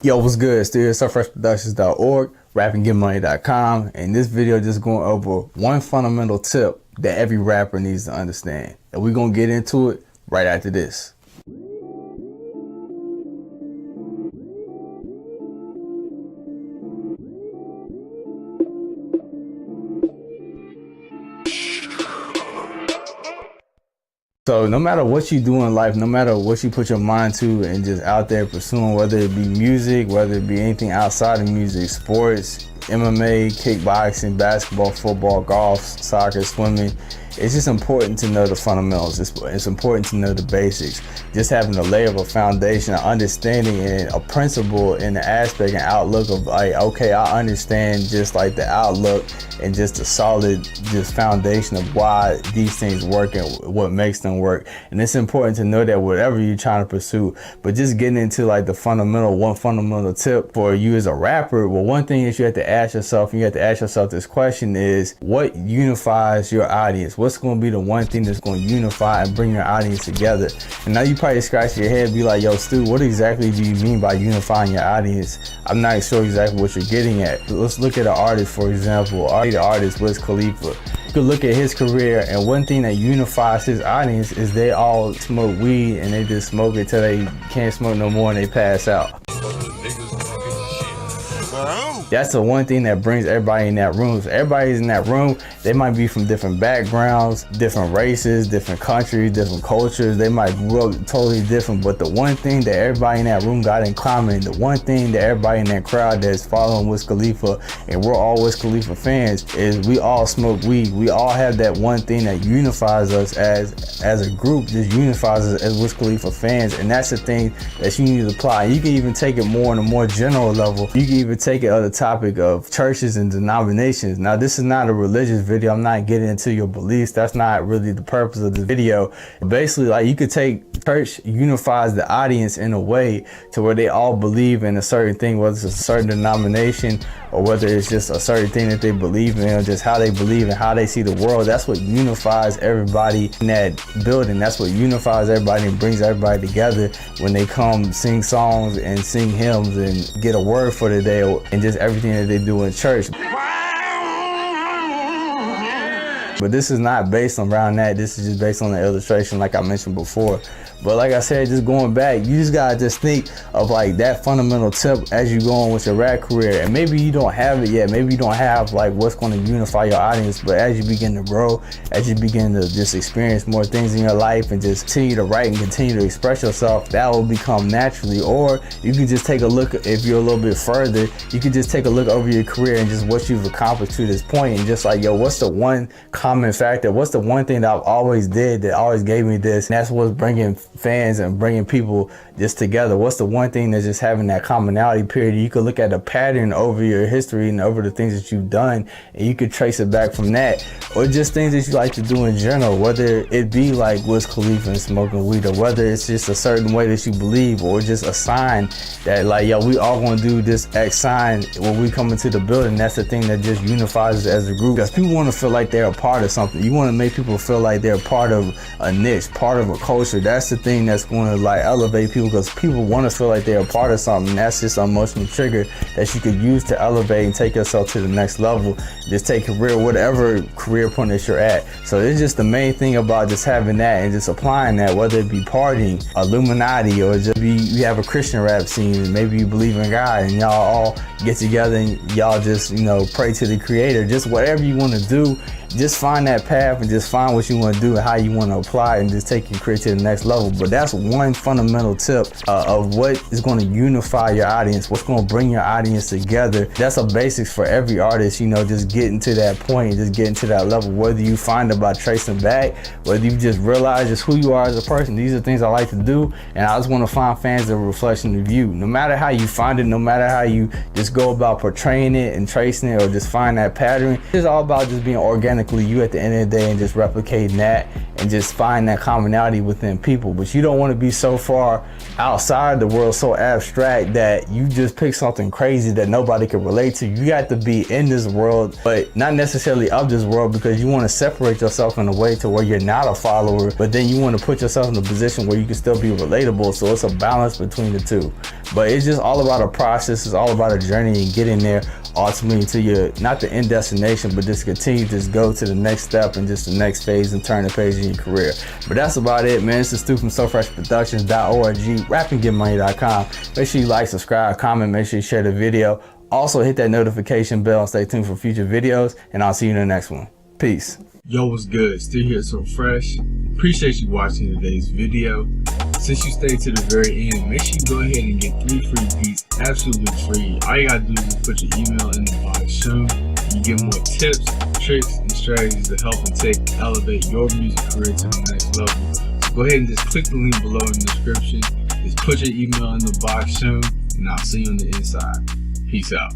Yo, what's good? Still here, SoFreshProductions.org, rappinggetmoney.com, and this video just going over one fundamental tip that every rapper needs to understand. And we're gonna get into it right after this. So no matter what you do in life, no matter what you put your mind to and just out there pursuing, whether it be music, whether it be anything outside of music, sports, MMA, kickboxing, basketball, football, golf, soccer, swimming, it's just important to know the fundamentals. It's important to know the basics. Just having a layer of a foundation, an understanding, and a principle in the aspect and outlook of like, okay, I understand just like the outlook and just the solid just foundation of why these things work and what makes them work. And it's important to know that whatever you're trying to pursue, but just getting into like the one fundamental tip for you as a rapper. Well, one thing that you have to ask yourself, and you have to ask yourself this question is, what unifies your audience? What's going to be the one thing that's going to unify and bring your audience together? And now you probably scratch your head and be like, yo, Stu, what exactly do you mean by unifying your audience? I'm not sure exactly what you're getting at. Let's look at an artist, for example. The artist Wiz Khalifa. You could look at his career, and one thing that unifies his audience is they all smoke weed, and they just smoke it till they can't smoke no more and they pass out. That's the one thing that brings everybody in that room. So everybody's in that room, they might be from different backgrounds, different races, different countries, different cultures. They might grow up totally different, but the one thing that everybody in that room got in common, the one thing that everybody in that crowd that's following Wiz Khalifa, and we're all Wiz Khalifa fans, is we all smoke weed. We all have that one thing that unifies us as a group, just unifies us as Wiz Khalifa fans, and that's the thing that you need to apply. You can even take it more on a more general level. You can even take it on the topic of churches and denominations. Now, this is not a religious video. I'm not getting into your beliefs. That's not really the purpose of this video. Basically, like, you could take church unifies the audience in a way to where they all believe in a certain thing, whether it's a certain denomination or whether it's just a certain thing that they believe in, or just how they believe and how they see the world. That's what unifies everybody in that building. That's what unifies everybody and brings everybody together when they come sing songs and sing hymns and get a word for the day and just everything that they do in church. But this is not based around that. This is just based on the illustration like I mentioned before. But like I said, just going back, you just gotta just think of like that fundamental tip as you go on with your rap career. And maybe you don't have it yet. Maybe you don't have like what's gonna unify your audience, but as you begin to grow, as you begin to just experience more things in your life and just continue to write and continue to express yourself, that will become naturally. Or you can just take a look, if you're a little bit further, you can just take a look over your career and just what you've accomplished to this point, and just like, yo, what's the one common factor? What's the one thing that I've always did that always gave me this? And that's what's bringing fans and bringing people just together. What's the one thing that's just having that commonality period? You could look at a pattern over your history and over the things that you've done, and you could trace it back from that. Or just things that you like to do in general, whether it be like Wiz Khalifa and smoking weed, or whether it's just a certain way that you believe, or just a sign that like, yo, we all gonna do this X sign when we come into the building. That's the thing that just unifies us as a group, because people want to feel like they're a part of something. You want to make people feel like they're part of a niche, part of a culture. That's the thing that's going to like elevate people, because people want to feel like they're a part of something. That's just an emotional trigger that you could use to elevate and take yourself to the next level. Just take career, whatever career point that you're at. So it's just the main thing about just having that and just applying that, whether it be partying, Illuminati, or just you have a Christian rap scene and maybe you believe in God and y'all all get together and y'all just, you know, pray to the creator. Just whatever you want to do, just find that path and just find what you want to do and how you want to apply it and just take your career to the next level. But that's one fundamental tip of what is going to unify your audience, what's going to bring your audience together. That's a basics for every artist, you know, just getting to that point, just getting to that level, whether you find it by tracing back, whether you just realize just who you are as a person. These are things I like to do, and I just want to find fans a reflection of you. No matter how you find it, no matter how you just go about portraying it and tracing it, or just find that pattern, it's all about just being organically you at the end of the day and just replicating that and just find that commonality within people. But you don't want to be so far outside the world, so abstract, that you just pick something crazy that nobody can relate to. You got to be in this world, but not necessarily of this world, because you want to separate yourself in a way to where you're not a follower, but then you want to put yourself in a position where you can still be relatable. So it's a balance between the two. But it's just all about a process. It's all about a journey and getting there ultimately to your, not the end destination, but just continue to just go to the next step and just the next phase and turn the page in your career. But that's about it, man. This is Stu from SoFreshProductions.org, rappinggetmoney.com. Make sure you like, subscribe, comment, make sure you share the video. Also hit that notification bell and stay tuned for future videos, and I'll see you in the next one. Peace. Yo, what's good? Still here, So Fresh. Appreciate you watching today's video. Since you stayed to the very end, make sure you go ahead and get 3 free beats absolutely free. All you gotta do is just put your email in the box soon. You get more tips, tricks, and strategies to help and elevate your music career to the next level. So go ahead and just click the link below in the description. Just put your email in the box soon, and I'll see you on the inside. Peace out.